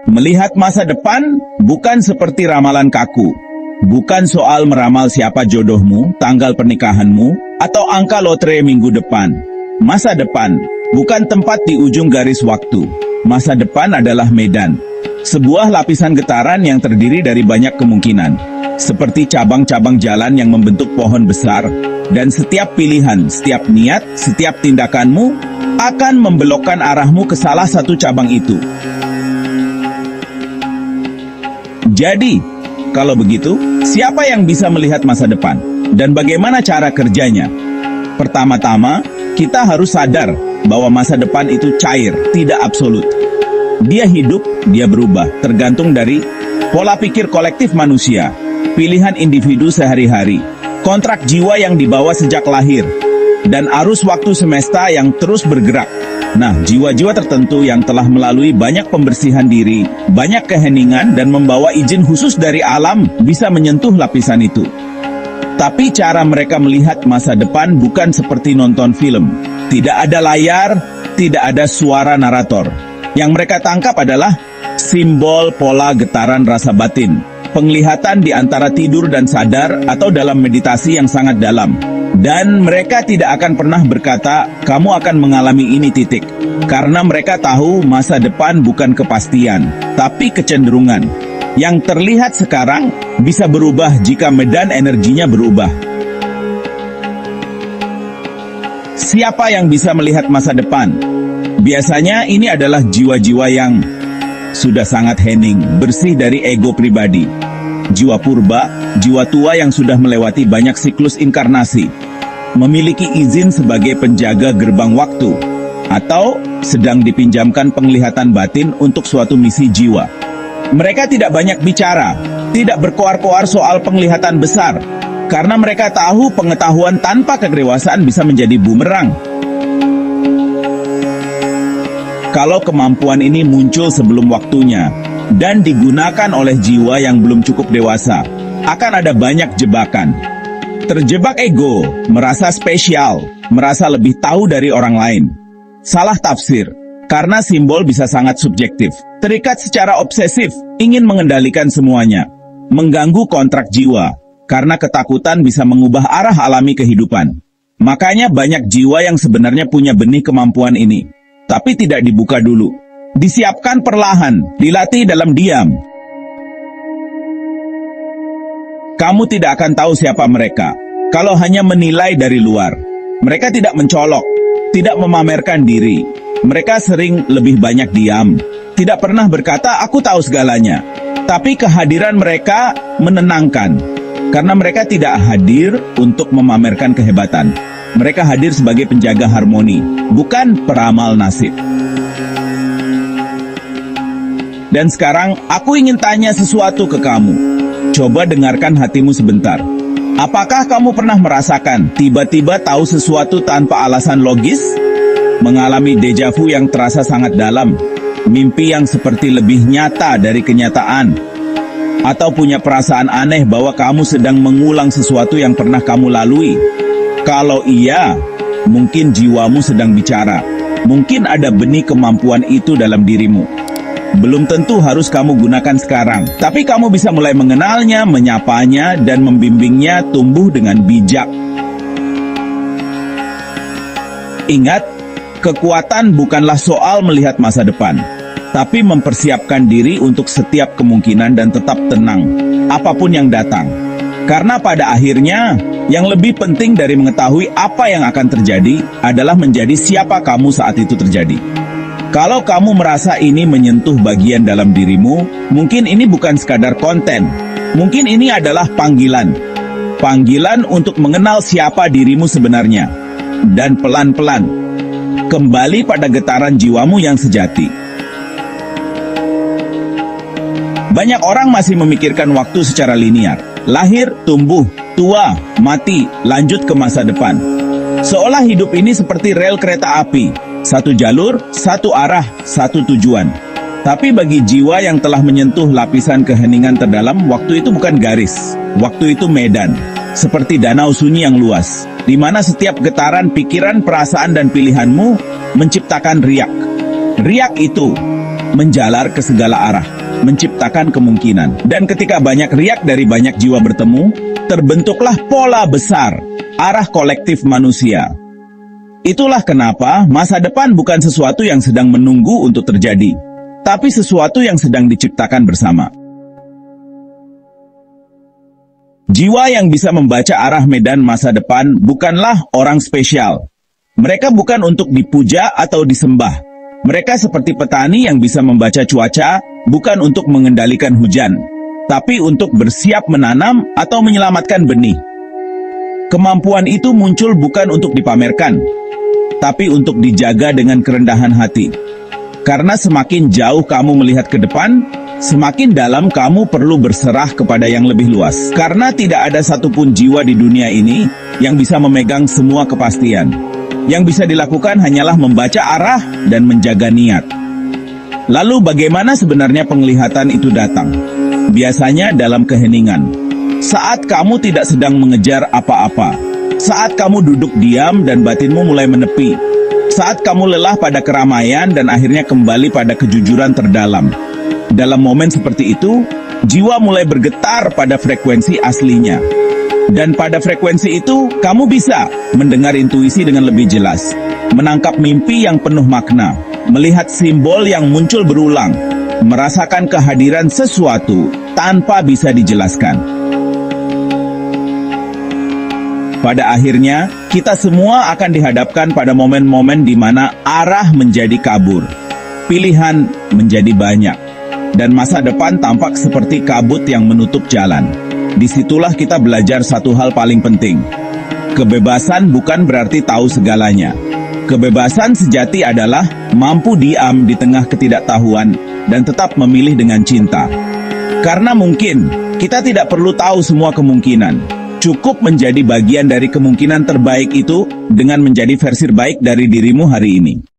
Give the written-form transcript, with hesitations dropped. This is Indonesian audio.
Melihat masa depan bukan seperti ramalan kaku. Bukan soal meramal siapa jodohmu, tanggal pernikahanmu, atau angka lotre minggu depan. Masa depan bukan tempat di ujung garis waktu. Masa depan adalah medan. Sebuah lapisan getaran yang terdiri dari banyak kemungkinan. Seperti cabang-cabang jalan yang membentuk pohon besar. Dan setiap pilihan, setiap niat, setiap tindakanmu akan membelokkan arahmu ke salah satu cabang itu. Jadi, kalau begitu, siapa yang bisa melihat masa depan? Dan bagaimana cara kerjanya? Pertama-tama, kita harus sadar bahwa masa depan itu cair, tidak absolut. Dia hidup, dia berubah, tergantung dari pola pikir kolektif manusia, pilihan individu sehari-hari, kontrak jiwa yang dibawa sejak lahir, dan arus waktu semesta yang terus bergerak. Nah, jiwa-jiwa tertentu yang telah melalui banyak pembersihan diri, banyak keheningan, dan membawa izin khusus dari alam bisa menyentuh lapisan itu. Tapi cara mereka melihat masa depan bukan seperti nonton film. Tidak ada layar, tidak ada suara narator. Yang mereka tangkap adalah simbol pola getaran rasa batin, penglihatan di antara tidur dan sadar atau dalam meditasi yang sangat dalam. Dan mereka tidak akan pernah berkata, kamu akan mengalami ini titik. Karena mereka tahu masa depan bukan kepastian, tapi kecenderungan. Yang terlihat sekarang bisa berubah jika medan energinya berubah. Siapa yang bisa melihat masa depan? Biasanya ini adalah jiwa-jiwa yang sudah sangat hening, bersih dari ego pribadi. Jiwa purba, jiwa tua yang sudah melewati banyak siklus inkarnasi, memiliki izin sebagai penjaga gerbang waktu, atau sedang dipinjamkan penglihatan batin untuk suatu misi jiwa. Mereka tidak banyak bicara, tidak berkoar-koar soal penglihatan besar, karena mereka tahu pengetahuan tanpa kedewasaan bisa menjadi bumerang. Kalau kemampuan ini muncul sebelum waktunya, dan digunakan oleh jiwa yang belum cukup dewasa, akan ada banyak jebakan. Terjebak ego, merasa spesial, merasa lebih tahu dari orang lain. Salah tafsir, karena simbol bisa sangat subjektif. Terikat secara obsesif, ingin mengendalikan semuanya. Mengganggu kontrak jiwa, karena ketakutan bisa mengubah arah alami kehidupan. Makanya banyak jiwa yang sebenarnya punya benih kemampuan ini, tapi tidak dibuka dulu. Disiapkan perlahan, dilatih dalam diam. Kamu tidak akan tahu siapa mereka kalau hanya menilai dari luar. Mereka tidak mencolok, tidak memamerkan diri. Mereka sering lebih banyak diam, tidak pernah berkata, aku tahu segalanya. Tapi kehadiran mereka menenangkan, karena mereka tidak hadir untuk memamerkan kehebatan. Mereka hadir sebagai penjaga harmoni, bukan peramal nasib. Dan sekarang, aku ingin tanya sesuatu ke kamu. Coba dengarkan hatimu sebentar. Apakah kamu pernah merasakan tiba-tiba tahu sesuatu tanpa alasan logis? Mengalami deja vu yang terasa sangat dalam? Mimpi yang seperti lebih nyata dari kenyataan? Atau punya perasaan aneh bahwa kamu sedang mengulang sesuatu yang pernah kamu lalui? Kalau iya, mungkin jiwamu sedang bicara. Mungkin ada benih kemampuan itu dalam dirimu. Belum tentu harus kamu gunakan sekarang, tapi kamu bisa mulai mengenalnya, menyapanya, dan membimbingnya tumbuh dengan bijak. Ingat, kekuatan bukanlah soal melihat masa depan, tapi mempersiapkan diri untuk setiap kemungkinan dan tetap tenang, apapun yang datang. Karena pada akhirnya, yang lebih penting dari mengetahui apa yang akan terjadi adalah menjadi siapa kamu saat itu terjadi. Kalau kamu merasa ini menyentuh bagian dalam dirimu, mungkin ini bukan sekadar konten. Mungkin ini adalah panggilan. Panggilan untuk mengenal siapa dirimu sebenarnya. Dan pelan-pelan, kembali pada getaran jiwamu yang sejati. Banyak orang masih memikirkan waktu secara linear. Lahir, tumbuh, tua, mati, lanjut ke masa depan. Seolah hidup ini seperti rel kereta api. Satu jalur, satu arah, satu tujuan. Tapi bagi jiwa yang telah menyentuh lapisan keheningan terdalam, waktu itu bukan garis. Waktu itu medan. Seperti danau sunyi yang luas, di mana setiap getaran pikiran, perasaan, dan pilihanmu menciptakan riak. Riak itu menjalar ke segala arah, menciptakan kemungkinan. Dan ketika banyak riak dari banyak jiwa bertemu, terbentuklah pola besar, arah kolektif manusia. Itulah kenapa masa depan bukan sesuatu yang sedang menunggu untuk terjadi, tapi sesuatu yang sedang diciptakan bersama. Jiwa yang bisa membaca arah medan masa depan bukanlah orang spesial. Mereka bukan untuk dipuja atau disembah. Mereka seperti petani yang bisa membaca cuaca, bukan untuk mengendalikan hujan, tapi untuk bersiap menanam atau menyelamatkan benih. Kemampuan itu muncul bukan untuk dipamerkan, tapi untuk dijaga dengan kerendahan hati. Karena semakin jauh kamu melihat ke depan, semakin dalam kamu perlu berserah kepada yang lebih luas. Karena tidak ada satupun jiwa di dunia ini yang bisa memegang semua kepastian. Yang bisa dilakukan hanyalah membaca arah dan menjaga niat. Lalu bagaimana sebenarnya penglihatan itu datang? Biasanya dalam keheningan. Saat kamu tidak sedang mengejar apa-apa. Saat kamu duduk diam dan batinmu mulai menepi. Saat kamu lelah pada keramaian dan akhirnya kembali pada kejujuran terdalam. Dalam momen seperti itu, jiwa mulai bergetar pada frekuensi aslinya. Dan pada frekuensi itu, kamu bisa mendengar intuisi dengan lebih jelas, menangkap mimpi yang penuh makna, melihat simbol yang muncul berulang, merasakan kehadiran sesuatu tanpa bisa dijelaskan. Pada akhirnya, kita semua akan dihadapkan pada momen-momen di mana arah menjadi kabur, pilihan menjadi banyak, dan masa depan tampak seperti kabut yang menutup jalan. Disitulah kita belajar satu hal paling penting. Kebebasan bukan berarti tahu segalanya. Kebebasan sejati adalah mampu diam di tengah ketidaktahuan dan tetap memilih dengan cinta. Karena mungkin kita tidak perlu tahu semua kemungkinan. Cukup menjadi bagian dari kemungkinan terbaik itu dengan menjadi versi baik dari dirimu hari ini.